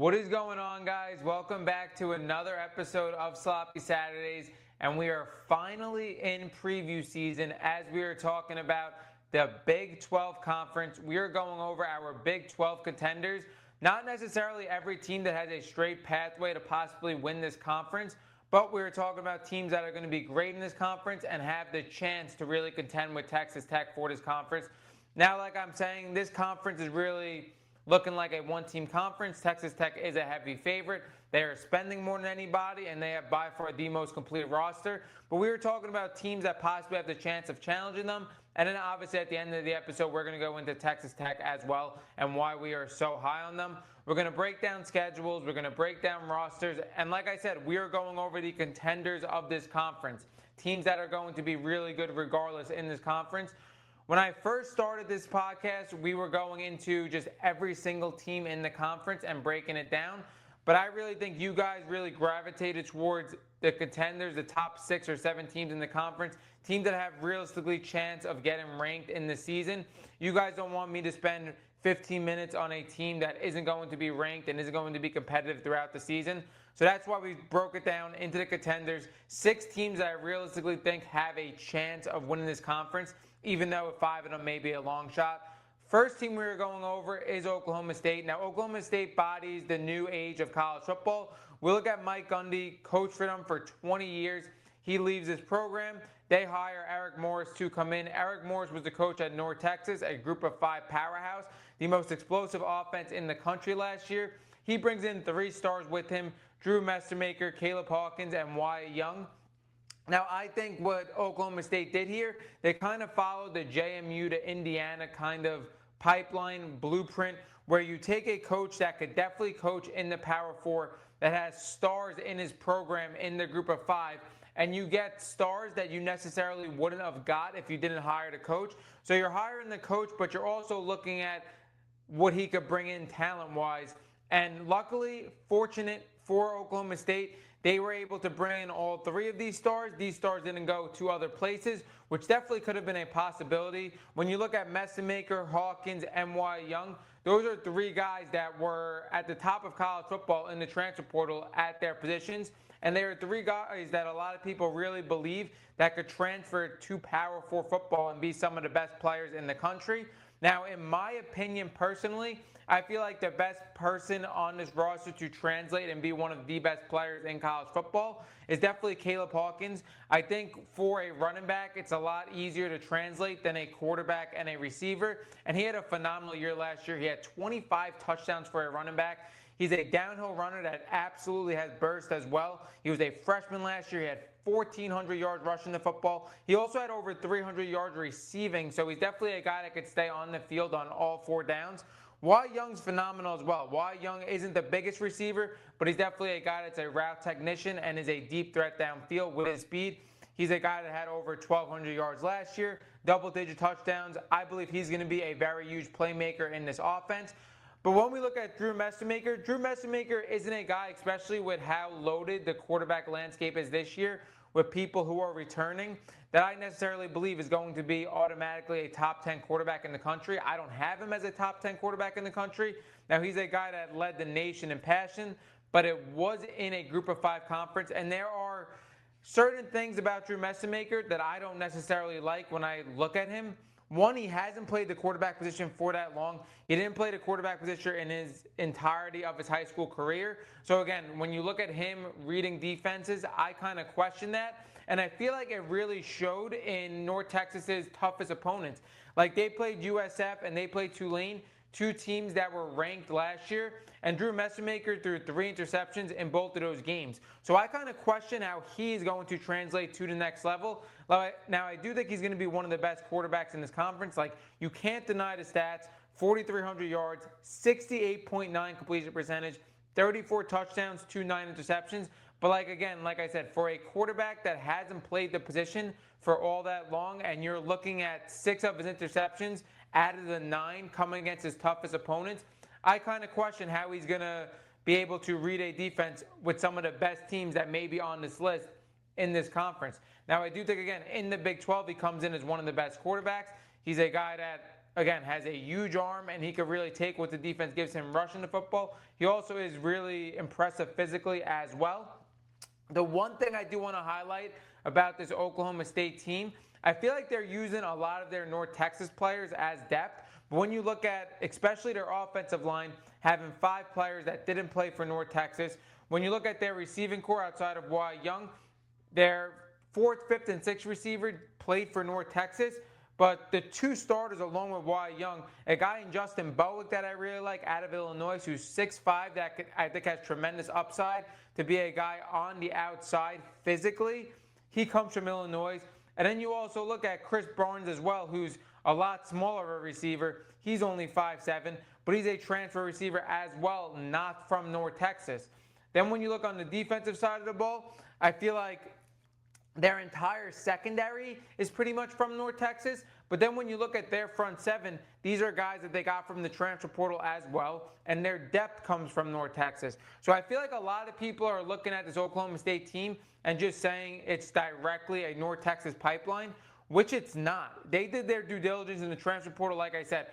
What is going on, guys? Welcome back to another episode of Sloppy Saturdays, and we are finally in preview season as we are talking about the Big 12 Conference. We are going over our Big 12 contenders. Not necessarily every team that has a straight pathway to possibly win this conference, but we're talking about teams that are going to be great in this conference and have the chance to really contend with Texas Tech for this conference. Now, like I'm saying, this conference is really looking like a one-team conference. Texas Tech is a heavy favorite. They are spending more than anybody, and they have by far the most complete roster. But we were talking about teams that possibly have the chance of challenging them. And then obviously at the end of the episode, we're going to go into Texas Tech as well and why we are so high on them. We're going to break down schedules. We're going to break down rosters. And like I said, we are going over the contenders of this conference, teams that are going to be really good regardless in this conference. When I first started this podcast, we were going into just every single team in the conference and breaking it down. But I really think you guys really gravitated towards the contenders, the top 6 or 7 teams in the conference, teams that have realistically chance of getting ranked in the season. You guys don't want me to spend 15 minutes on a team that isn't going to be ranked and isn't going to be competitive throughout the season. So that's why we broke it down into the contenders. 6 teams that I realistically think have a chance of winning this conference, even though 5 of them may be a long shot. First team we are going over is Oklahoma State. Now, Oklahoma State bodies the new age of college football. We look at Mike Gundy, coached for them for 20 years. He leaves his program. They hire Eric Morris to come in. Eric Morris was the coach at North Texas, a group of 5 powerhouse, the most explosive offense in the country last year. He brings in 3 stars with him: Drew Mestermaker, Caleb Hawkins, and Wyatt Young. Now, I think what Oklahoma State did here, they kind of followed the JMU to Indiana kind of pipeline blueprint, where you take a coach that could definitely coach in the Power 4, that has stars in his program in the group of 5, and you get stars that you necessarily wouldn't have got if you didn't hire the coach. So you're hiring the coach, but you're also looking at what he could bring in talent-wise. And luckily, fortunate for Oklahoma State, they were able to bring in all 3 of these stars. These stars didn't go to other places, which definitely could have been a possibility. When you look at Mestermaker, Hawkins, and Wyatt Young, those are 3 guys that were at the top of college football in the transfer portal at their positions. And they are 3 guys that a lot of people really believe that could transfer to Power 4 football and be some of the best players in the country. Now, in my opinion personally, I feel like the best person on this roster to translate and be one of the best players in college football is definitely Caleb Hawkins. I think for a running back, it's a lot easier to translate than a quarterback and a receiver. And he had a phenomenal year last year. He had 25 touchdowns for a running back. He's a downhill runner that absolutely has burst as well. He was a freshman last year. He had 1,400 yards rushing the football. He also had over 300 yards receiving, so he's definitely a guy that could stay on the field on all 4 downs. Wyatt Young's phenomenal as well. Wyatt Young isn't the biggest receiver, but he's definitely a guy that's a route technician and is a deep threat downfield with his speed. He's a guy that had over 1,200 yards last year, double-digit touchdowns. I believe he's going to be a very huge playmaker in this offense. But when we look at Drew Mestermaker isn't a guy, especially with how loaded the quarterback landscape is this year, with people who are returning, that I necessarily believe is going to be automatically a top 10 quarterback in the country. I don't have him as a top 10 quarterback in the country. Now, he's a guy that led the nation in passing, but it was in a group of 5 conference, and there are certain things about Drew Mestermaker that I don't necessarily like when I look at him. One, he hasn't played the quarterback position for that long. He didn't play the quarterback position in his entirety of his high school career. So again, when you look at him reading defenses, I kind of question that. And I feel like it really showed in North Texas's toughest opponents. Like, they played USF and they played Tulane, 2 teams that were ranked last year, and Drew Mestermaker threw 3 interceptions in both of those games. So I kind of question how he's going to translate to the next level. Now, I do think he's going to be one of the best quarterbacks in this conference. Like, you can't deny the stats: 4,300 yards, 68.9 completion percentage, 34 touchdowns, 9 interceptions. But like I said, for a quarterback that hasn't played the position for all that long, and you're looking at 6 of his interceptions out of the 9 coming against his toughest opponents, I kind of question how he's going to be able to read a defense with some of the best teams that may be on this list in this conference. Now, I do think, again, in the Big 12, he comes in as one of the best quarterbacks. He's a guy that again, has a huge arm and he could really take what the defense gives him rushing the football. He also is really impressive physically as well. The one thing I do want to highlight about this Oklahoma State team, I feel like they're using a lot of their North Texas players as depth. But when you look at, especially their offensive line, having 5 players that didn't play for North Texas, when you look at their receiving core outside of Wyatt Young, their 4th, 5th, and 6th receiver played for North Texas. But the 2 starters, along with Wyatt Young, a guy in Justin Bowick that I really like out of Illinois, who's 6'5", that I think has tremendous upside to be a guy on the outside physically. He comes from Illinois. And then you also look at Chris Barnes as well, who's a lot smaller of a receiver. He's only 5'7", but he's a transfer receiver as well, not from North Texas. Then when you look on the defensive side of the ball, I feel like their entire secondary is pretty much from North Texas. But then when you look at their front 7, these are guys that they got from the transfer portal as well, and their depth comes from North Texas. So I feel like a lot of people are looking at this Oklahoma State team and just saying it's directly a North Texas pipeline, which it's not. They did their due diligence in the transfer portal, like I said.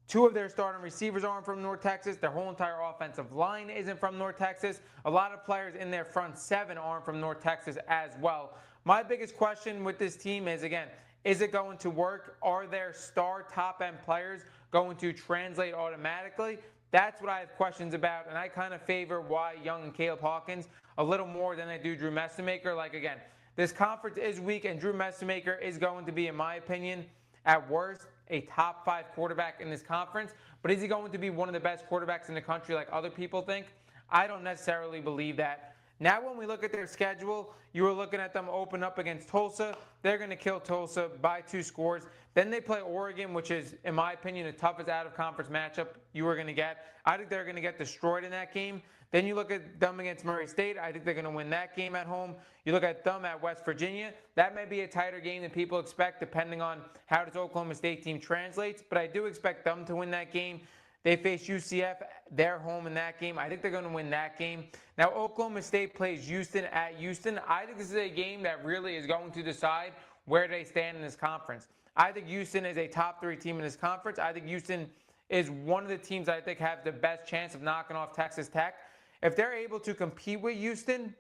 2 of their starting receivers aren't from North Texas. Their whole entire offensive line isn't from North Texas. A lot of players in their front 7 aren't from North Texas as well. My biggest question with this team is, again, is it going to work? Are their star top-end players going to translate automatically? That's what I have questions about, and I kind of favor Wyatt Young and Caleb Hawkins a little more than I do Drew Messemaker. Like, again, this conference is weak, and Drew Messemaker is going to be, in my opinion, at worst, a top 5 quarterback in this conference. But is he going to be one of the best quarterbacks in the country like other people think? I don't necessarily believe that. Now when we look at their schedule, you were looking at them open up against Tulsa. They're going to kill Tulsa by 2 scores. Then they play Oregon, which is, in my opinion, the toughest out-of-conference matchup you are going to get. I think they're going to get destroyed in that game. Then you look at them against Murray State. I think they're going to win that game at home. You look at them at West Virginia. That may be a tighter game than people expect, depending on how this Oklahoma State team translates. But I do expect them to win that game. They face UCF. They're home in that game. I think they're going to win that game. Now, Oklahoma State plays Houston at Houston. I think this is a game that really is going to decide where they stand in this conference. I think Houston is a top 3 team in this conference. I think Houston is one of the teams I think have the best chance of knocking off Texas Tech. If they're able to compete with Houston,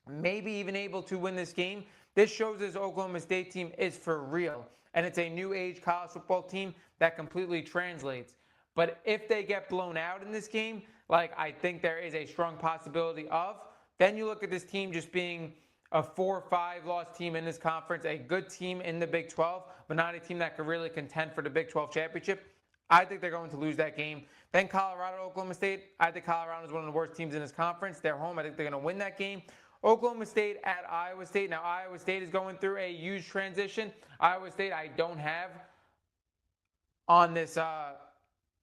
maybe even able to win this game, this shows this Oklahoma State team is for real. And it's a new age college football team that completely translates. But if they get blown out in this game, like I think there is a strong possibility of, then you look at this team just being a 4 or 5 loss team in this conference, a good team in the Big 12, but not a team that could really contend for the Big 12 championship. I think they're going to lose that game. Then Colorado, Oklahoma State. I think Colorado is one of the worst teams in this conference. They're home. I think they're going to win that game. Oklahoma State at Iowa State. Now, Iowa State is going through a huge transition. Iowa State I don't have on this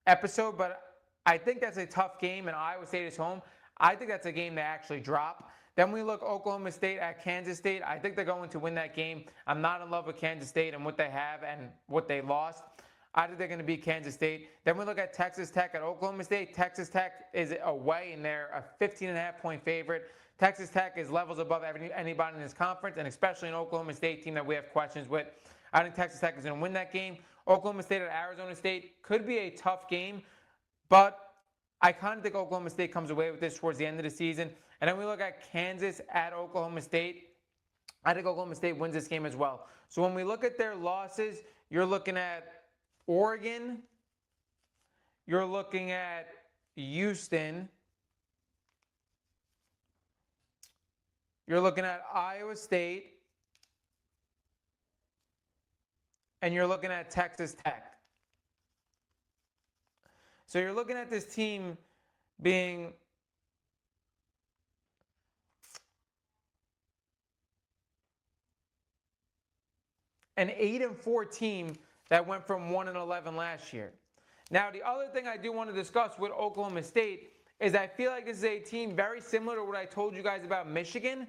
episode, but I think that's a tough game, and Iowa State is home. I think that's a game they actually drop. Then we look Oklahoma State at Kansas State. I think they're going to win that game. I'm not in love with Kansas State and what they have and what they lost. I think they're going to beat Kansas State. Then we look at Texas Tech at Oklahoma State. Texas Tech is away, and they're a 15.5-point favorite. Texas Tech is levels above anybody in this conference, and especially an Oklahoma State team that we have questions with. I think Texas Tech is going to win that game. Oklahoma State at Arizona State could be a tough game, but I kind of think Oklahoma State comes away with this towards the end of the season. And then we look at Kansas at Oklahoma State. I think Oklahoma State wins this game as well. So when we look at their losses, you're looking at Oregon, you're looking at Houston, you're looking at Iowa State, and you're looking at Texas Tech. So you're looking at this team being an 8-4 team that went from 1-11 last year. Now, the other thing I do want to discuss with Oklahoma State is I feel like this is a team very similar to what I told you guys about Michigan,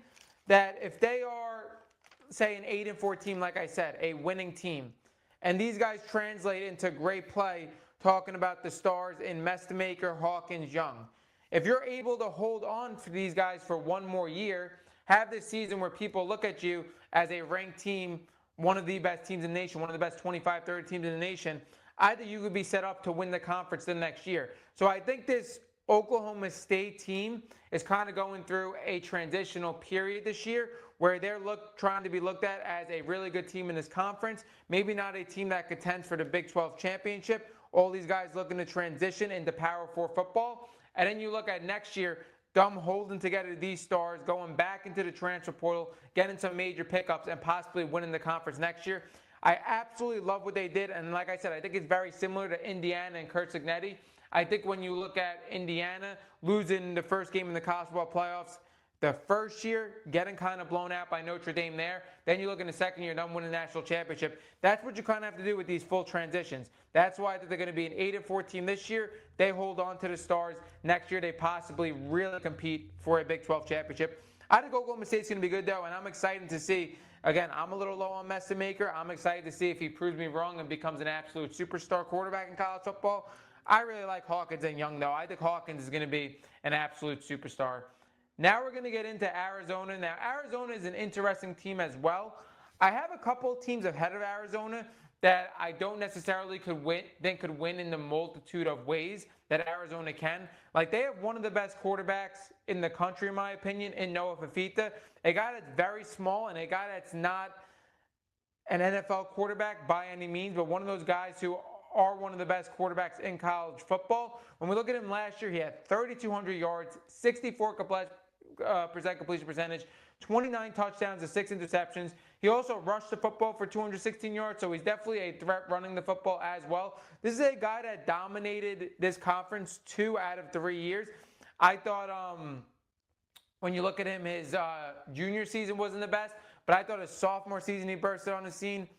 that if they are, say, an 8-4 team, like I said, a winning team, and these guys translate into great play, talking about the stars in Mestemaker, Hawkins, Young. If you're able to hold on to these guys for one more year, have this season where people look at you as a ranked team, one of the best teams in the nation, one of the best 25, 30 teams in the nation, I think you could be set up to win the conference the next year. So I think this Oklahoma State team is kind of going through a transitional period this year where they're trying to be looked at as a really good team in this conference. Maybe not a team that contends for the Big 12 championship. All these guys looking to transition into Power 4 football. And then you look at next year, them holding together these stars, going back into the transfer portal, getting some major pickups, and possibly winning the conference next year. I absolutely love what they did. And like I said, I think it's very similar to Indiana and Kurt Cignetti. I think when you look at Indiana losing the first game in the college football playoffs, the first year getting kind of blown out by Notre Dame there, then you look in the second year, them winning the national championship. That's what you kind of have to do with these full transitions. That's why I think they're going to be an 8-4 team this year. They hold on to the stars. Next year, they possibly really compete for a Big 12 championship. I think Oklahoma State's going to be good, though, and I'm excited to see. Again, I'm a little low on Messamaker. I'm excited to see if he proves me wrong and becomes an absolute superstar quarterback in college football. I really like Hawkins and Young, though. I think Hawkins is going to be an absolute superstar. Now we're going to get into Arizona. Now, Arizona is an interesting team as well. I have a couple of teams ahead of Arizona that I don't necessarily could win in the multitude of ways that Arizona can. Like, they have one of the best quarterbacks in the country, in my opinion, in Noah Fafita. A guy that's very small and a guy that's not an NFL quarterback by any means, but one of those guys who are one of the best quarterbacks in college football. When we look at him last year, he had 3,200 yards, 64% completion percentage, 29 touchdowns to 6 interceptions. He also rushed the football for 216 yards, so he's definitely a threat running the football as well. This is a guy that dominated this conference 2 out of 3 years. I thought when you look at him, his junior season wasn't the best, but I thought his sophomore season he bursted on the scene.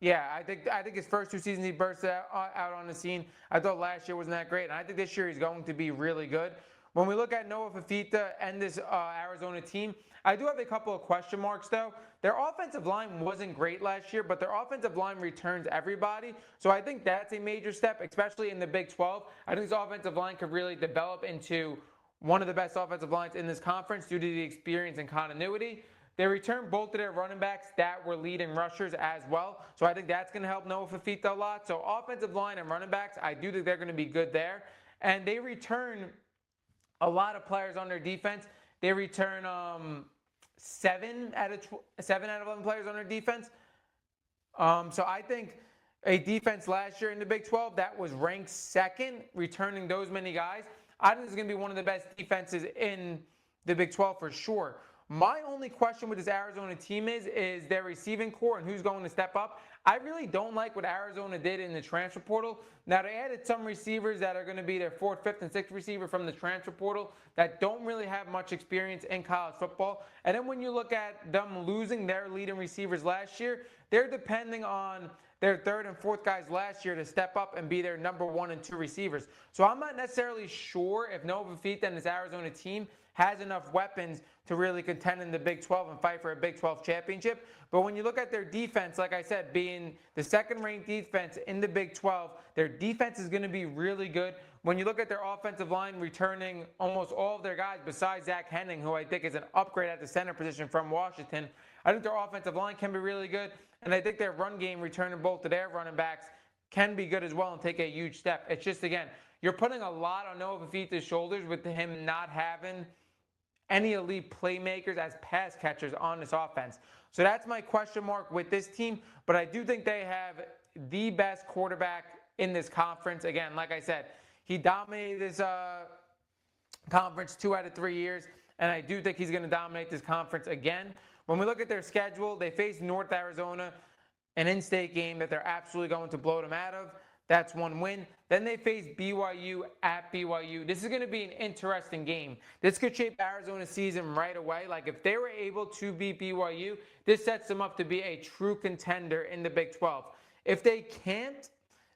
Yeah, I think his first 2 seasons he burst out on the scene. I thought last year wasn't that great, and I think this year he's going to be really good. When we look at Noah Fafita and this Arizona team, I do have a couple of question marks, though. Their offensive line wasn't great last year, but their offensive line returns everybody. So I think that's a major step, especially in the Big 12. I think this offensive line could really develop into one of the best offensive lines in this conference due to the experience and continuity. They returned both of their running backs that were leading rushers as well. So I think that's going to help Noah Fafita a lot. So offensive line and running backs, I do think they're going to be good there. And they return a lot of players on their defense. They return 7 out of 11 players on their defense. So I think a defense last year in the Big 12 that was ranked second, returning those many guys, I think it's going to be one of the best defenses in the Big 12 for sure. My only question with this Arizona team is their receiving core and who's going to step up. I really don't like what Arizona did in the transfer portal. Now, they added some receivers that are going to be their 4th, 5th, and 6th receiver from the transfer portal that don't really have much experience in college football. And then when you look at them losing their leading receivers last year, they're depending on their 3rd and 4th guys last year to step up and be their number 1 and 2 receivers. So I'm not necessarily sure if Noah Fafita and this Arizona team has enough weapons to really contend in the Big 12 and fight for a Big 12 championship. But when you look at their defense, like I said, being the 2nd-ranked defense in the Big 12, their defense is going to be really good. When you look at their offensive line returning almost all of their guys besides Zach Henning, who I think is an upgrade at the center position from Washington, I think their offensive line can be really good. And I think their run game returning both of their running backs can be good as well and take a huge step. It's just, again, you're putting a lot on Noah Fafita's shoulders with him not having any elite playmakers as pass catchers on this offense. So that's my question mark with this team. But I do think they have the best quarterback in this conference. Again, like I said, he dominated this conference 2 out of 3 years. And I do think he's going to dominate this conference again. When we look at their schedule, they face North Arizona, an in-state game that they're absolutely going to blow them out of. That's 1 win. Then they face BYU at BYU. This is going to be an interesting game. This could shape Arizona's season right away. Like, if they were able to beat BYU, this sets them up to be a true contender in the Big 12. If they can't,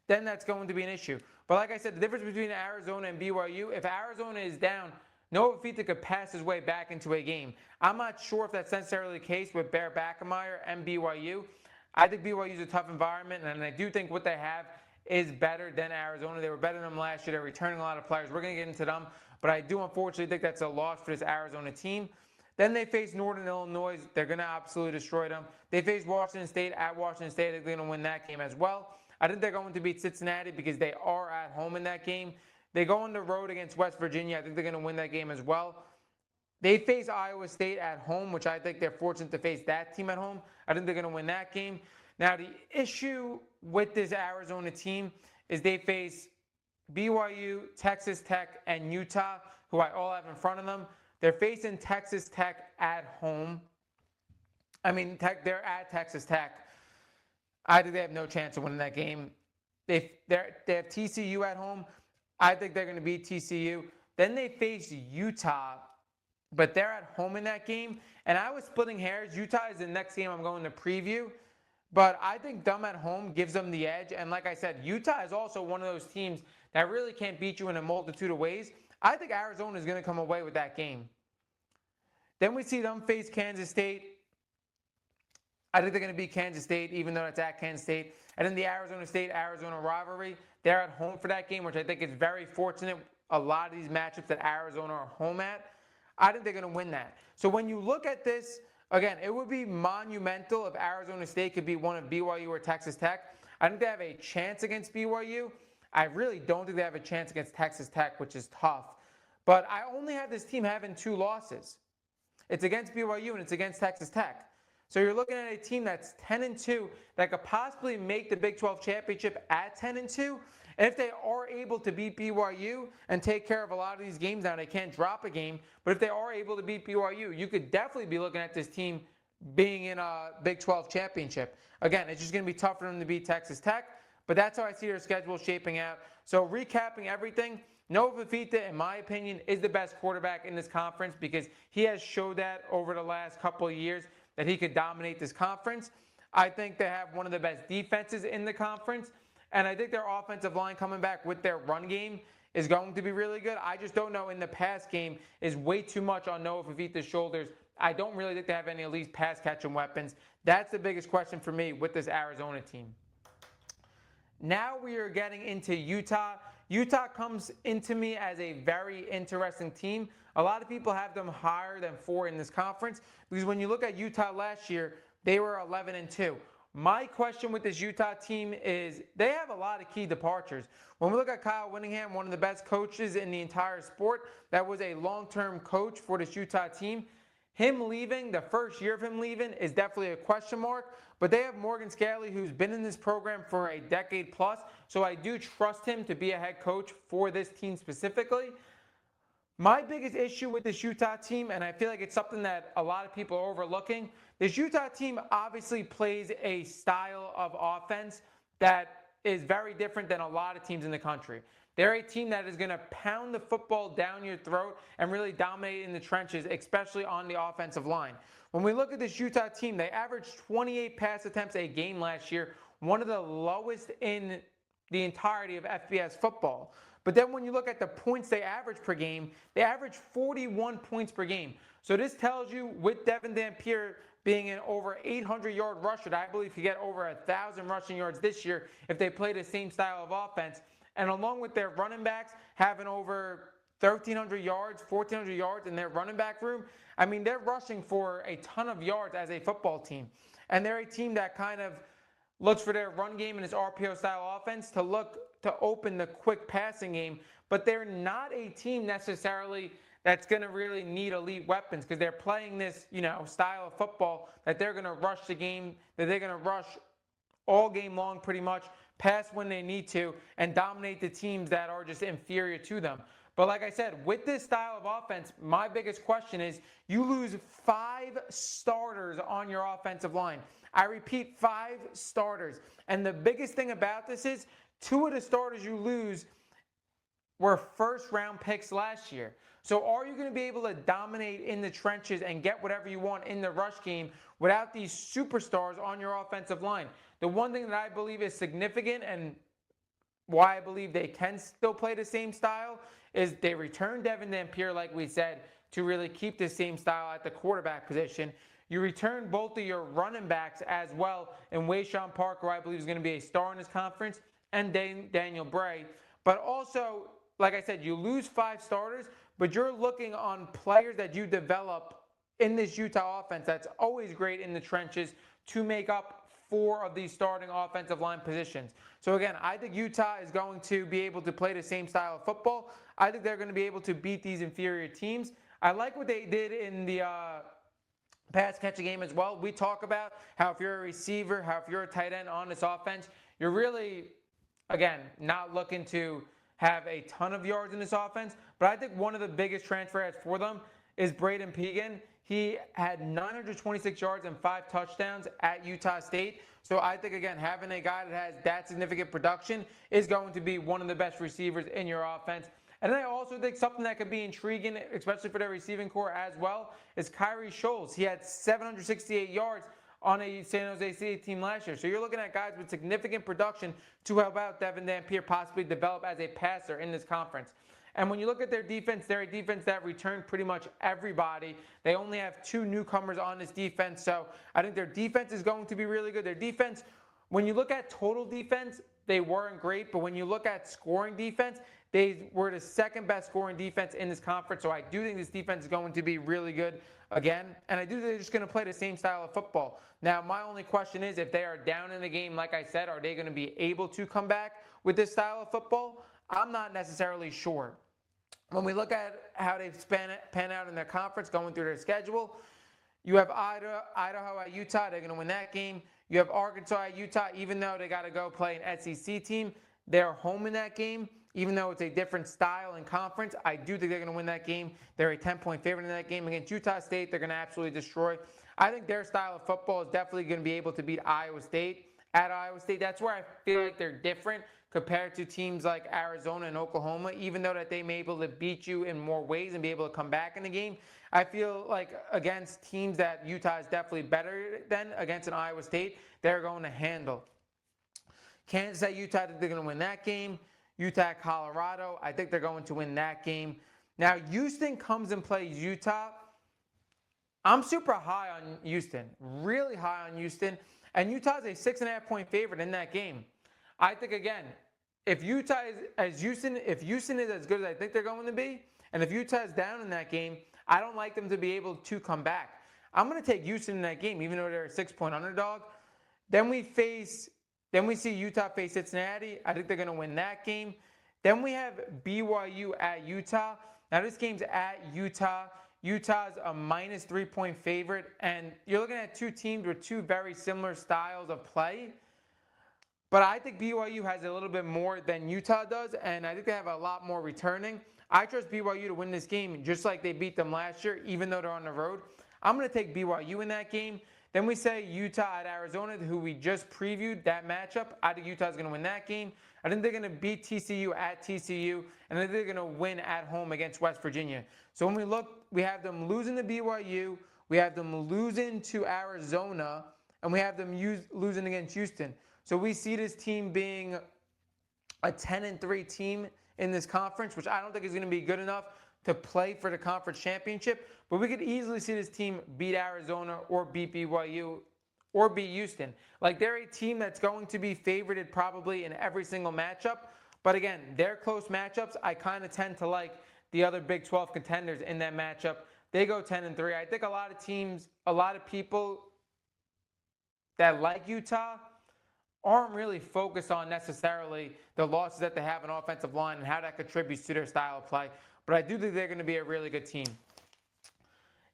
then that's going to be an issue. But like I said, the difference between Arizona and BYU, if Arizona is down, Noah Fafita could pass his way back into a game. I'm not sure if that's necessarily the case with Bear Backemeyer and BYU. I think BYU is a tough environment, and I do think what they have is better than Arizona. They were better than them last year. They're returning a lot of players. We're going to get into them. But I do unfortunately think that's a loss for this Arizona team. Then they face Northern Illinois. They're going to absolutely destroy them. They face Washington State at Washington State. They're going to win that game as well. I think they're going to beat Cincinnati because they are at home in that game. They go on the road against West Virginia. I think they're going to win that game as well. They face Iowa State at home, which I think they're fortunate to face that team at home. I think they're going to win that game. Now, the issue with this Arizona team is they face BYU, Texas Tech, and Utah, who I all have in front of them. They're facing Texas Tech at home. They're at Texas Tech. I think they have no chance of winning that game. They have TCU at home. I think they're going to beat TCU. Then they face Utah, but they're at home in that game. And I was splitting hairs. Utah is the next game I'm going to preview. But I think them at home gives them the edge. And like I said, Utah is also one of those teams that really can't beat you in a multitude of ways. I think Arizona is going to come away with that game. Then we see them face Kansas State. I think they're going to beat Kansas State, even though it's at Kansas State. And then the Arizona State-Arizona rivalry, they're at home for that game, which I think is very fortunate. A lot of these matchups that Arizona are home at, I think they're going to win that. So when you look at this, again, it would be monumental if Arizona State could be one of BYU or Texas Tech. I think they have a chance against BYU. I really don't think they have a chance against Texas Tech, which is tough. But I only have this team having 2 losses. It's against BYU and it's against Texas Tech. So you're looking at a team that's 10-2 that could possibly make the Big 12 championship at 10-2. And if they are able to beat BYU and take care of a lot of these games now, they can't drop a game. But if they are able to beat BYU, you could definitely be looking at this team being in a Big 12 championship. Again, it's just going to be tough for them to beat Texas Tech. But that's how I see their schedule shaping out. So recapping everything, Noah Fifita, in my opinion, is the best quarterback in this conference because he has showed that over the last couple of years that he could dominate this conference. I think they have one of the best defenses in the conference. And I think their offensive line coming back with their run game is going to be really good. I just don't know in the pass game is way too much on Noah Fifita's shoulders. I don't really think they have any elite pass catching weapons. That's the biggest question for me with this Arizona team. Now we are getting into Utah. Utah comes into me as a very interesting team. A lot of people have them higher than 4 in this conference because when you look at Utah last year, they were 11-2. My question with this Utah team is they have a lot of key departures. When we look at Kyle Whittingham, one of the best coaches in the entire sport, that was a long-term coach for this Utah team. Him leaving, the first year of him leaving, is definitely a question mark. But they have Morgan Scalley, who's been in this program for a decade plus. So I do trust him to be a head coach for this team specifically. My biggest issue with this Utah team, and I feel like it's something that a lot of people are overlooking, this Utah team obviously plays a style of offense that is very different than a lot of teams in the country. They're a team that is going to pound the football down your throat and really dominate in the trenches, especially on the offensive line. When we look at this Utah team, they averaged 28 pass attempts a game last year, one of the lowest in the entirety of FBS football. But then when you look at the points they average per game, they average 41 points per game. So this tells you with Devin Dampier being an over 800-yard rusher, I believe he could get over 1,000 rushing yards this year if they play the same style of offense. And along with their running backs having over 1,300 yards, 1,400 yards in their running back room, I mean, they're rushing for a ton of yards as a football team. And they're a team that kind of looks for their run game and its RPO-style offense to open the quick passing game. But they're not a team necessarily that's going to really need elite weapons because they're playing this, style of football that they're going to rush the game, that they're going to rush all game long pretty much, pass when they need to, and dominate the teams that are just inferior to them. But like I said, with this style of offense, my biggest question is you lose 5 starters on your offensive line. I repeat, 5 starters. And the biggest thing about this is 2 of the starters you lose were first-round picks last year. So are you going to be able to dominate in the trenches and get whatever you want in the rush game without these superstars on your offensive line? The one thing that I believe is significant and why I believe they can still play the same style is they return Devin Dampier, like we said, to really keep the same style at the quarterback position. You return both of your running backs as well in Wayshawn Parker, who I believe is going to be a star in this conference, and Daniel Bray. But also, like I said, you lose 5 starters, but you're looking on players that you develop in this Utah offense that's always great in the trenches to make up 4 of these starting offensive line positions. So again, I think Utah is going to be able to play the same style of football. I think they're going to be able to beat these inferior teams. I like what they did in the pass catching game as well. We talk about how if you're a receiver, how if you're a tight end on this offense, you're really, again, not looking to have a ton of yards in this offense. But I think one of the biggest transfer ads for them is Braden Pegan. He had 926 yards and 5 touchdowns at Utah State. So I think, again, having a guy that has that significant production is going to be one of the best receivers in your offense. And then I also think something that could be intriguing, especially for their receiving core as well, is Kyrie Scholes. He had 768 yards on a San Jose State team last year. So you're looking at guys with significant production to help out Devin Dampier possibly develop as a passer in this conference. And when you look at their defense, they're a defense that returned pretty much everybody. They only have 2 newcomers on this defense. So I think their defense is going to be really good. Their defense, when you look at total defense, they weren't great. But when you look at scoring defense, they were the second best scoring defense in this conference. So I do think this defense is going to be really good again. And I do think they're just going to play the same style of football. Now, my only question is if they are down in the game, like I said, are they going to be able to come back with this style of football? I'm not necessarily sure. When we look at how they've pan out in their conference, going through their schedule, you have Idaho at Utah. They're going to win that game. You have Arkansas at Utah. Even though they got to go play an SEC team, they're home in that game. Even though it's a different style and conference, I do think they're going to win that game. They're a 10-point favorite in that game. Against Utah State, they're going to absolutely destroy. I think their style of football is definitely going to be able to beat Iowa State at Iowa State. That's where I feel like they're different compared to teams like Arizona and Oklahoma, even though that they may be able to beat you in more ways and be able to come back in the game. I feel like against teams that Utah is definitely better than, against an Iowa State, they're going to handle. Kansas at Utah, I think they're going to win that game. Utah at Colorado, I think they're going to win that game. Now, Houston comes and plays Utah. I'm super high on Houston, really high on Houston. And Utah's a 6.5-point favorite in that game. I think, again, if Utah is as Houston, if Houston is as good as I think they're going to be, and if Utah is down in that game, I don't like them to be able to come back. I'm going to take Houston in that game, even though they're a 6-point underdog. Then we see Utah face Cincinnati. I think they're going to win that game. Then we have BYU at Utah. Now this game's at Utah. Utah's a minus 3-point favorite, and you're looking at 2 teams with 2 very similar styles of play. But I think BYU has a little bit more than Utah does, and I think they have a lot more returning. I trust BYU to win this game just like they beat them last year, even though they're on the road. I'm going to take BYU in that game. Then we say Utah at Arizona, who we just previewed that matchup. I think Utah's going to win that game. I think they're going to beat TCU at TCU, and I think they're going to win at home against West Virginia. So when we look, we have them losing to BYU, we have them losing to Arizona, and we have them losing against Houston. So we see this team being a 10-3 team in this conference, which I don't think is going to be good enough to play for the conference championship. But we could easily see this team beat Arizona or beat BYU or beat Houston. Like, they're a team that's going to be favorited probably in every single matchup. But again, they're close matchups. I kind of tend to like the other Big 12 contenders in that matchup. They go 10-3. I think a lot of teams, a lot of people that like Utah aren't really focused on necessarily the losses that they have in offensive line and how that contributes to their style of play. But I do think they're going to be a really good team.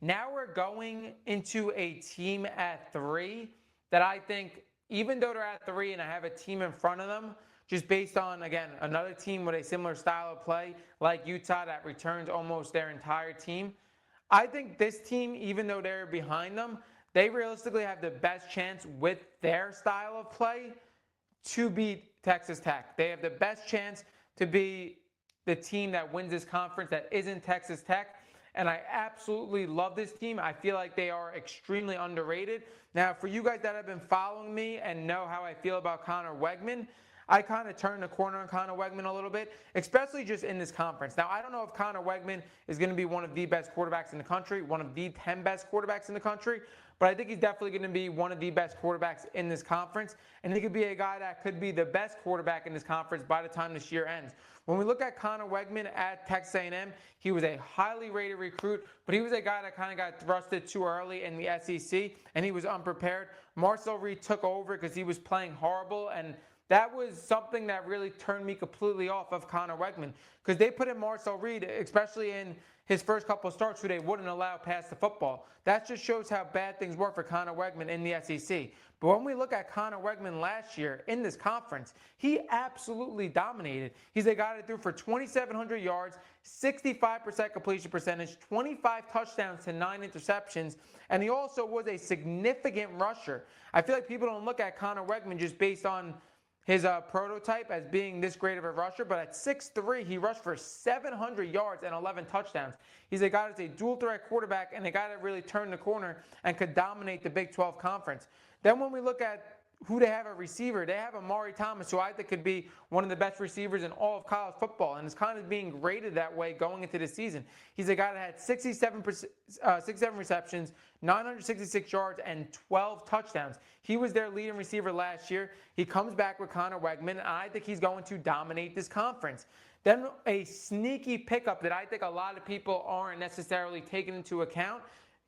Now we're going into a team at 3 that I think, even though they're at 3 and I have a team in front of them, just based on, again, another team with a similar style of play like Utah that returns almost their entire team, I think this team, even though they're behind them, they realistically have the best chance with their style of play to beat Texas Tech. They have the best chance to be the team that wins this conference that isn't Texas Tech. And I absolutely love this team. I feel like they are extremely underrated. Now, for you guys that have been following me and know how I feel about Connor Wegman, I kind of turned the corner on Connor Wegman a little bit, especially just in this conference. Now, I don't know if Connor Wegman is going to be one of the best quarterbacks in the country, one of the 10 best quarterbacks in the country, but I think he's definitely going to be one of the best quarterbacks in this conference, and he could be a guy that could be the best quarterback in this conference by the time this year ends. When we look at Connor Wegman at Texas A&M, he was a highly rated recruit, but he was a guy that kind of got thrusted too early in the SEC, and he was unprepared. Marcel Reed took over because he was playing horrible, and that was something that really turned me completely off of Connor Wegman, because they put in Marcel Reed, especially in his first couple of starts, who they wouldn't allow past the football. That just shows how bad things were for Connor Wegman in the SEC. But when we look at Connor Wegman last year in this conference, he absolutely dominated. He's a guy that threw for 2,700 yards, 65% completion percentage, 25 touchdowns to 9 interceptions, and he also was a significant rusher. I feel like people don't look at Connor Wegman just based on his prototype as being this great of a rusher, but at 6'3", he rushed for 700 yards and 11 touchdowns. He's a guy that's a dual-threat quarterback and a guy that really turned the corner and could dominate the Big 12 Conference. Then when we look at who they have a receiver, they have Amari Thomas, who I think could be one of the best receivers in all of college football, and is kind of being graded that way going into the season. He's a guy that had 67 receptions, 966 yards, and 12 touchdowns. He was their leading receiver last year. He comes back with Connor Wegman, and I think he's going to dominate this conference. Then a sneaky pickup that I think a lot of people aren't necessarily taking into account,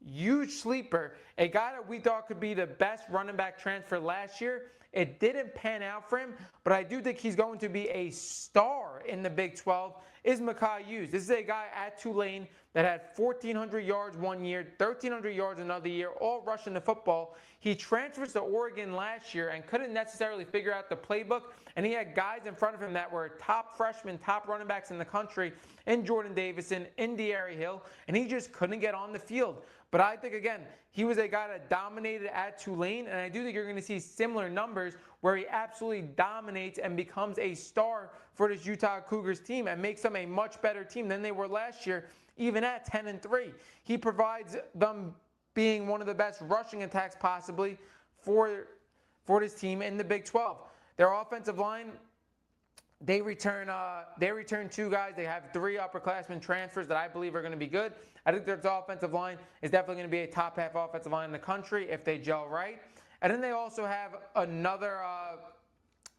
huge sleeper, a guy that we thought could be the best running back transfer last year. It didn't pan out for him, but I do think he's going to be a star in the Big 12, is Mekhi Hughes. This is a guy at Tulane that had 1,400 yards one year, 1,300 yards another year, all rushing the football. He transfers to Oregon last year and couldn't necessarily figure out the playbook, and he had guys in front of him that were top freshmen, top running backs in the country, in Jordan Davison, in De'Ari Hill, and he just couldn't get on the field. But I think, again, he was a guy that dominated at Tulane, and I do think you're going to see similar numbers where he absolutely dominates and becomes a star for this Utah Cougars team and makes them a much better team than they were last year, even at 10-3. He provides them being one of the best rushing attacks possibly for this team in the Big 12. Their offensive line, they return two guys. They have 3 upperclassmen transfers that I believe are going to be good. I think their offensive line is definitely going to be a top half offensive line in the country if they gel right. And then they also have another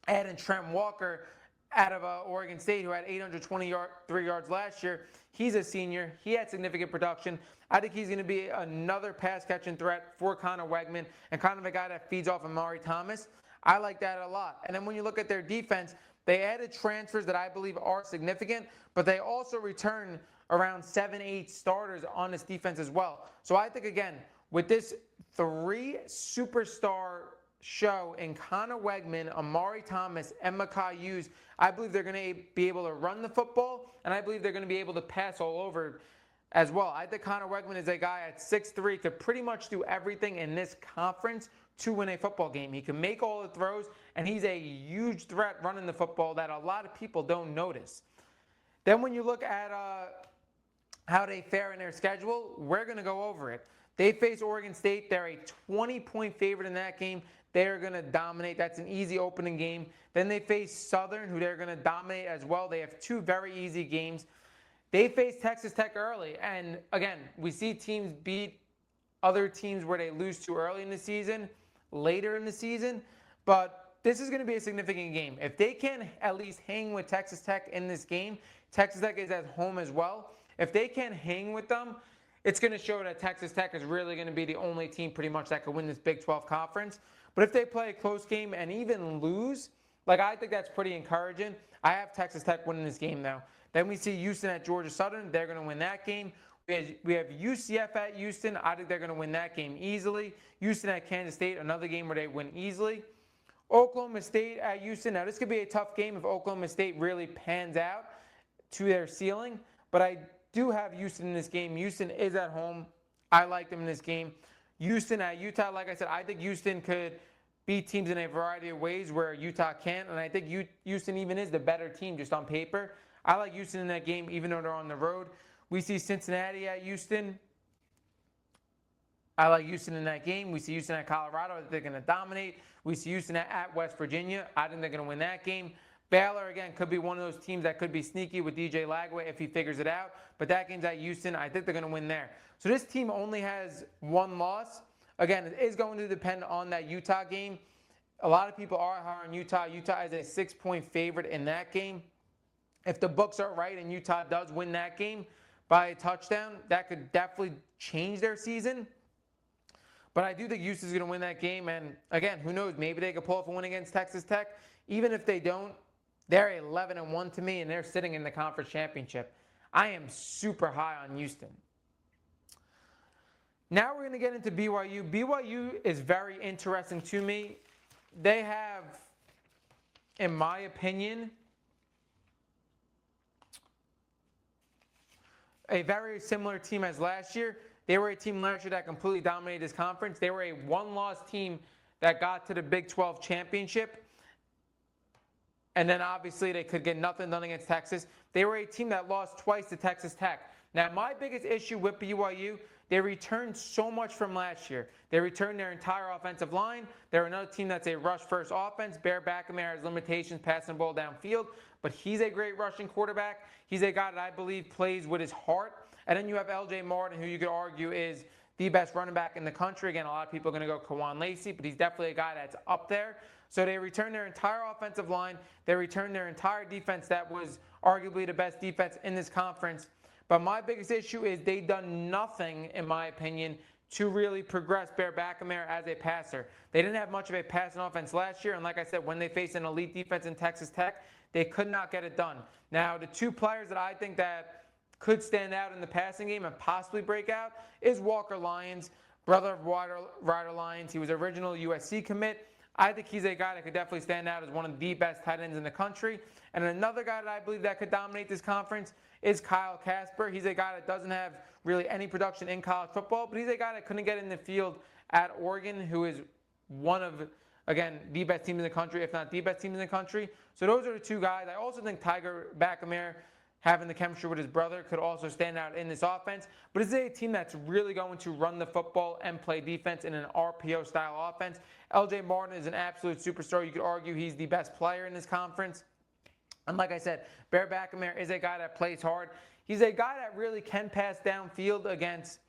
add in Trent Walker out of Oregon State, who had 823 yards last year. He's a senior. He had significant production. I think he's going to be another pass-catching threat for Connor Wegman and kind of a guy that feeds off Amari Thomas. I like that a lot. And then when you look at their defense, they added transfers that I believe are significant, but they also return around 7-8 starters on this defense as well. So I think, again, with this 3 superstar show in Connor Wegman, Amari Thomas, and Mekhi Hughes, I believe they're going to be able to run the football, and I believe they're going to be able to pass all over as well. I think Connor Wegman is a guy at 6'3", could pretty much do everything in this conference to win a football game. He can make all the throws, and he's a huge threat running the football that a lot of people don't notice. Then when you look at how they fare in their schedule, we're going to go over it. They face Oregon State. They're a 20-point favorite in that game. They're going to dominate. That's an easy opening game. Then they face Southern, who they're going to dominate as well. They have 2 very easy games. They face Texas Tech early. And, again, we see teams beat other teams where they lose too early in the season, later in the season. But this is going to be a significant game. If they can at least hang with Texas Tech in this game, Texas Tech is at home as well. If they can't hang with them, it's going to show that Texas Tech is really going to be the only team pretty much that could win this Big 12 conference. But if they play a close game and even lose, I think that's pretty encouraging. I have Texas Tech winning this game, though. Then we see Houston at Georgia Southern. They're going to win that game. We have UCF at Houston. I think they're going to win that game easily. Houston at Kansas State, another game where they win easily. Oklahoma State at Houston. Now, this could be a tough game if Oklahoma State really pans out to their ceiling. But I do have Houston in this game. Houston is at home. I like them in this game. Houston at Utah, like I said, I think Houston could beat teams in a variety of ways where Utah can't. And I think Houston even is the better team just on paper. I like Houston in that game even though they're on the road. We see Cincinnati at Houston. I like Houston in that game. We see Houston at Colorado. I think they're going to dominate. We see Houston at West Virginia. I think they're going to win that game. Baylor, again, could be one of those teams that could be sneaky with DJ Lagway if he figures it out. But that game's at Houston. I think they're going to win there. So this team only has 1 loss again, it is going to depend on that Utah game. A lot of people are high on Utah. Utah is a 6-point favorite in that game. If the books are right and Utah does win that game by a touchdown, that could definitely change their season. But I do think Houston's going to win that game. And again, who knows? Maybe they could pull off a win against Texas Tech. Even if they don't, they're 11-1 to me, and they're sitting in the conference championship. I am super high on Houston. Now we're going to get into BYU. BYU is very interesting to me. They have, in my opinion, a very similar team as last year. They were a team last year that completely dominated this conference. They were a one-loss team that got to the Big 12 championship. And then obviously they could get nothing done against Texas. They were a team that lost twice to Texas Tech. Now my biggest issue with BYU, they returned so much from last year. They returned their entire offensive line. They're another team that's a rush-first offense. Bear Backamere has limitations passing the ball downfield, but he's a great rushing quarterback. He's a guy that I believe plays with his heart. And then you have L.J. Martin, who you could argue is the best running back in the country. Again, a lot of people are going to go Kawan Lacey, but he's definitely a guy that's up there. So they returned their entire offensive line. They returned their entire defense that was arguably the best defense in this conference. But my biggest issue is they've done nothing, in my opinion, to really progress Bear Backamere as a passer. They didn't have much of a passing offense last year, and like I said, when they faced an elite defense in Texas Tech, they could not get it done. Now, the two players that I think that could stand out in the passing game and possibly break out is Walker Lyons, brother of Ryder Lyons. He was original USC commit. I think he's a guy that could definitely stand out as one of the best tight ends in the country. And another guy that I believe that could dominate this conference is Kyle Casper. He's a guy that doesn't have really any production in college football, but he's a guy that couldn't get in the field at Oregon, who is one of, again, the best teams in the country, if not the best teams in the country. So those are the two guys. I also think Tiger Backamere, having the chemistry with his brother, could also stand out in this offense. But it's a team that's really going to run the football and play defense in an RPO-style offense. L.J. Martin is an absolute superstar. You could argue he's the best player in this conference. And like I said, Bear Backamere is a guy that plays hard. He's a guy that really can pass downfield against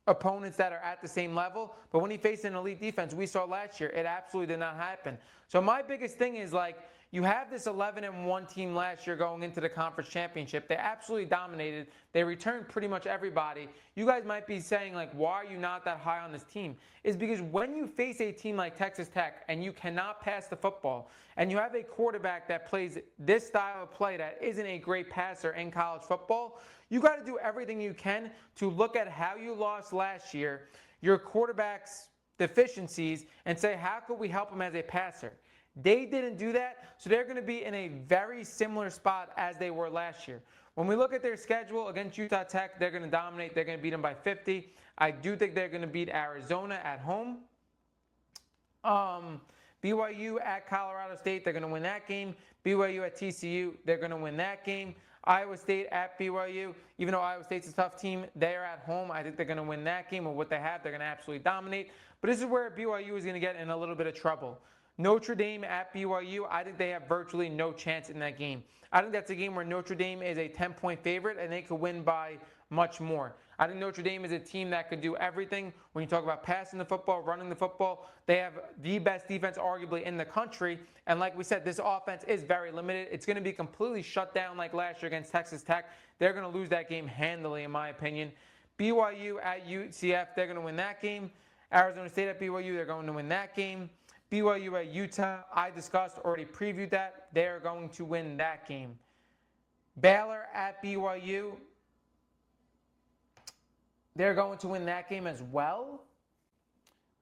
opponents that are at the same level. But when he faced an elite defense, we saw last year, it absolutely did not happen. So my biggest thing is, like, you have this 11-1 team last year going into the conference championship. They absolutely dominated. They returned pretty much everybody. You guys might be saying, like, why are you not that high on this team? Is because when you face a team like Texas Tech and you cannot pass the football, and you have a quarterback that plays this style of play that isn't a great passer in college football, you got to do everything you can to look at how you lost last year, your quarterback's deficiencies, and say, how could we help him as a passer? They didn't do that, so they're going to be in a very similar spot as they were last year. When we look at their schedule against Utah Tech, they're going to dominate. They're going to beat them by 50. I do think they're going to beat Arizona at home. BYU at Colorado State, they're going to win that game. BYU at TCU, they're going to win that game. Iowa State at BYU, even though Iowa State's a tough team, they're at home. I think they're going to win that game. With what they have, they're going to absolutely dominate. But this is where BYU is going to get in a little bit of trouble. Notre Dame at BYU, I think they have virtually no chance in that game. I think that's a game where Notre Dame is a 10-point favorite and they could win by much more. I think Notre Dame is a team that could do everything. When you talk about passing the football, running the football, they have the best defense arguably in the country. And like we said, this offense is very limited. It's going to be completely shut down like last year against Texas Tech. They're going to lose that game handily, in my opinion. BYU at UCF, they're going to win that game. Arizona State at BYU, they're going to win that game. BYU at Utah, I discussed, already previewed that. They are going to win that game. Baylor at BYU, they're going to win that game as well.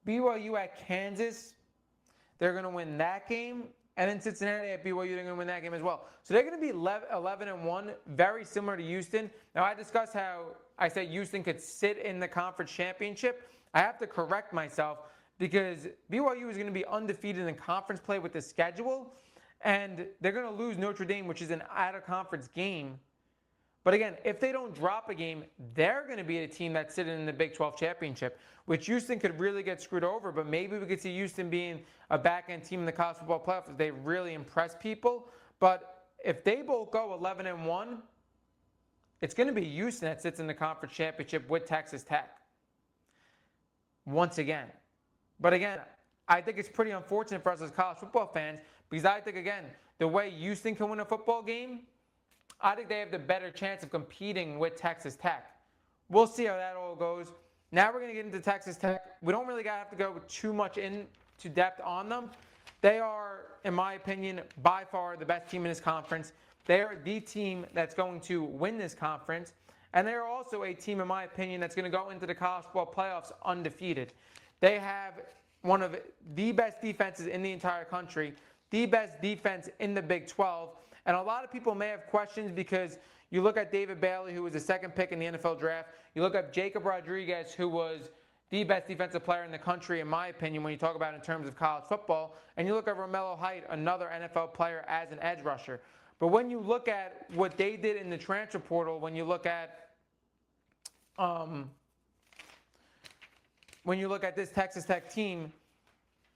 BYU at Kansas, they're going to win that game. And then Cincinnati at BYU, they're going to win that game as well. So they're going to be 11-1, very similar to Houston. Now, I discussed how I said Houston could sit in the conference championship. I have to correct myself, because BYU is going to be undefeated in conference play with the schedule, and they're going to lose Notre Dame, which is an out-of-conference game. But again, if they don't drop a game, they're going to be a team that's sitting in the Big 12 championship, which Houston could really get screwed over. But maybe we could see Houston being a back-end team in the college football playoffs if they really impress people. But if they both go 11-1, it's going to be Houston that sits in the conference championship with Texas Tech. once again. But again, I think it's pretty unfortunate for us as college football fans because I think, again, the way Houston can win a football game, I think they have the better chance of competing with Texas Tech. We'll see how that all goes. Now we're going to get into Texas Tech. We don't really have to go too much into depth on them. They are, in my opinion, by far the best team in this conference. They are the team that's going to win this conference. And they're also a team, in my opinion, that's going to go into the college football playoffs undefeated. They have one of the best defenses in the entire country, the best defense in the Big 12. And a lot of people may have questions because you look at David Bailey, who was the second pick in the NFL draft. You look at Jacob Rodriguez, who was the best defensive player in the country, in my opinion, when you talk about it in terms of college football. And you look at Romello Height, another NFL player as an edge rusher. But when you look at what they did in the transfer portal, when you look at this Texas Tech team,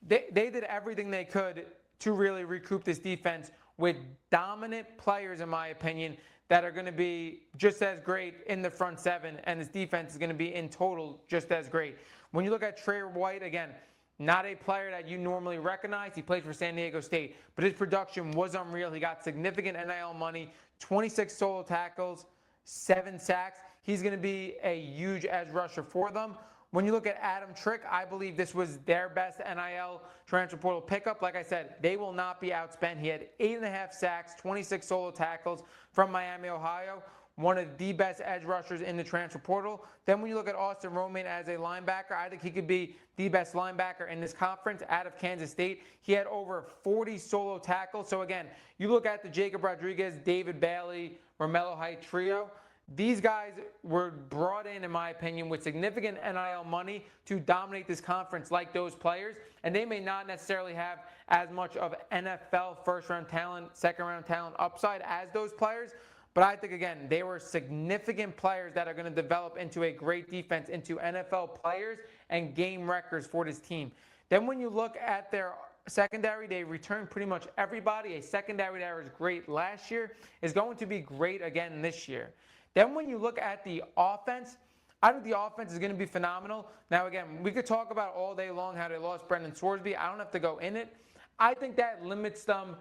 they did everything they could to really recoup this defense with dominant players, in my opinion, that are going to be just as great in the front seven, and this defense is going to be in total just as great. When you look at Trey White, again, not a player that you normally recognize. He played for San Diego State, but his production was unreal. He got significant NIL money, 26 solo tackles, 7 sacks. He's going to be a huge edge rusher for them. When you look at Adam Trick, I believe this was their best NIL transfer portal pickup. Like I said, they will not be outspent. He had 8.5 sacks, 26 solo tackles from Miami, Ohio. One of the best edge rushers in the transfer portal. Then when you look at Austin Romaine as a linebacker, I think he could be the best linebacker in this conference out of Kansas State. He had over 40 solo tackles. So again, you look at the Jacob Rodriguez, David Bailey, Romello Height trio. These guys were brought in my opinion, with significant NIL money to dominate this conference like those players. And they may not necessarily have as much of NFL first-round talent, second-round talent upside as those players. But I think, again, they were significant players that are going to develop into a great defense, into NFL players and game records for this team. Then when you look at their secondary, they returned pretty much everybody. A secondary that was great last year is going to be great again this year. Then when you look at the offense, I think the offense is going to be phenomenal. Now, again, we could talk about all day long how they lost Brendan Sorsby. I don't have to go in it. I think that limits them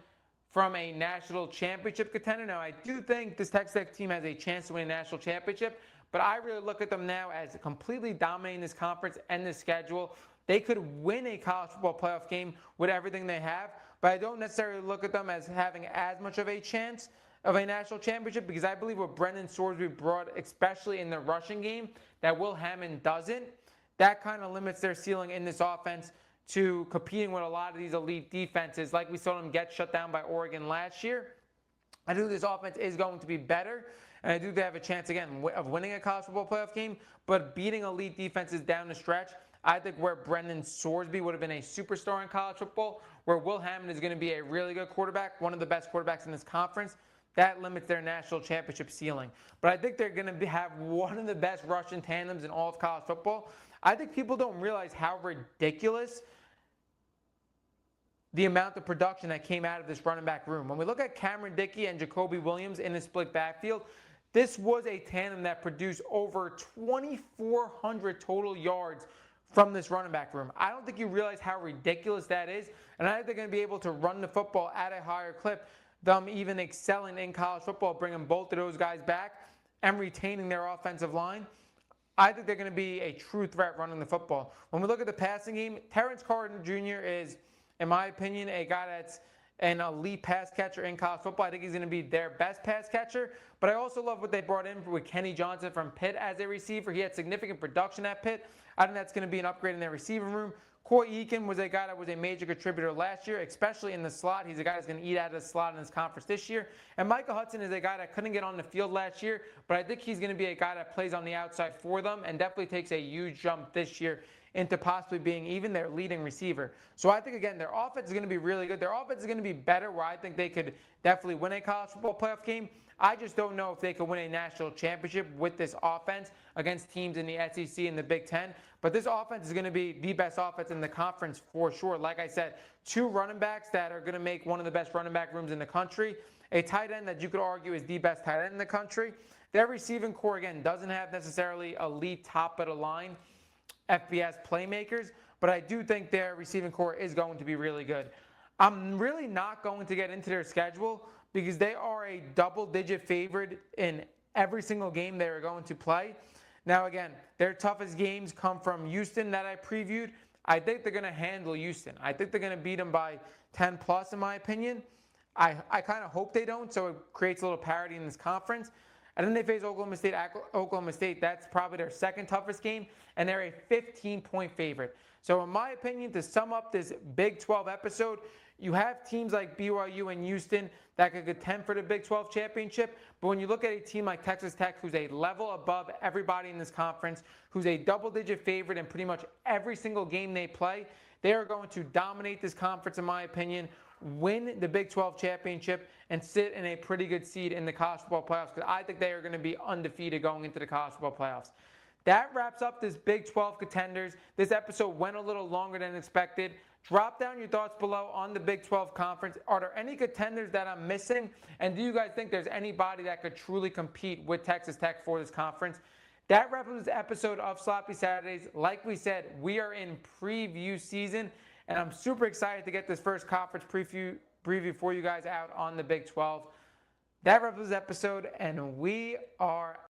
from a national championship contender. Now, I do think this Texas Tech team has a chance to win a national championship, but I really look at them now as completely dominating this conference and this schedule. They could win a college football playoff game with everything they have, but I don't necessarily look at them as having as much of a chance of a national championship because I believe what Brendan Sorsby brought, especially in the rushing game, that Will Hammond doesn't, that kind of limits their ceiling in this offense to competing with a lot of these elite defenses like we saw them get shut down by Oregon last year. I do this offense is going to be better, and I do they have a chance, again, of winning a college football playoff game, but beating elite defenses down the stretch, I think where Brendan Sorsby would have been a superstar in college football, where Will Hammond is going to be a really good quarterback, one of the best quarterbacks in this conference, that limits their national championship ceiling. But I think they're going to have one of the best rushing tandems in all of college football. I think people don't realize how ridiculous the amount of production that came out of this running back room. When we look at Cameron Dickey and Jacoby Williams in the split backfield, this was a tandem that produced over 2,400 total yards from this running back room. I don't think you realize how ridiculous that is, and I think they're going to be able to run the football at a higher clip, them even excelling in college football, bringing both of those guys back and retaining their offensive line. I think they're going to be a true threat running the football. When we look at the passing game, Terrence Carter Jr. is, in my opinion, a guy that's an elite pass catcher in college football. I think he's going to be their best pass catcher. But I also love what they brought in with Kenny Johnson from Pitt as a receiver. He had significant production at Pitt. I think that's going to be an upgrade in their receiving room. Coy Eakin was a guy that was a major contributor last year, especially in the slot. He's a guy that's going to eat out of the slot in this conference this year. And Micah Hudson is a guy that couldn't get on the field last year, but I think he's going to be a guy that plays on the outside for them and definitely takes a huge jump this year into possibly being even their leading receiver. So I think, again, their offense is going to be really good. Their offense is going to be better, where I think they could definitely win a college football playoff game. I just don't know if they could win a national championship with this offense against teams in the SEC and the Big Ten. But this offense is going to be the best offense in the conference for sure. Like I said, 2 running backs that are going to make one of the best running back rooms in the country. A tight end that you could argue is the best tight end in the country. Their receiving core, again, doesn't have necessarily elite top of the line FBS playmakers, but I do think their receiving core is going to be really good. I'm really not going to get into their schedule because they are a double-digit favorite in every single game they are going to play. Now, again, their toughest games come from Houston that I previewed. I think they're going to handle Houston. I think they're going to beat them by 10 plus, in my opinion. I kind of hope they don't, so it creates a little parity in this conference. And then they face Oklahoma State. Oklahoma State, that's probably their second toughest game, and they're a 15-point favorite. So in my opinion, to sum up this Big 12 episode, you have teams like BYU and Houston that could contend for the Big 12 championship. But when you look at a team like Texas Tech, who's a level above everybody in this conference, who's a double-digit favorite in pretty much every single game they play, they are going to dominate this conference, in my opinion, win the Big 12 championship, and sit in a pretty good seed in the college football playoffs, because I think they are going to be undefeated going into the college football playoffs. That wraps up this Big 12 Contenders. This episode went a little longer than expected. Drop down your thoughts below on the Big 12 Conference. Are there any contenders that I'm missing? And do you guys think there's anybody that could truly compete with Texas Tech for this conference? That wraps up this episode of Sloppy Saturdays. Like we said, we are in preview season, and I'm super excited to get this first conference preview for you guys out on the Big 12. That wraps up this episode, and we are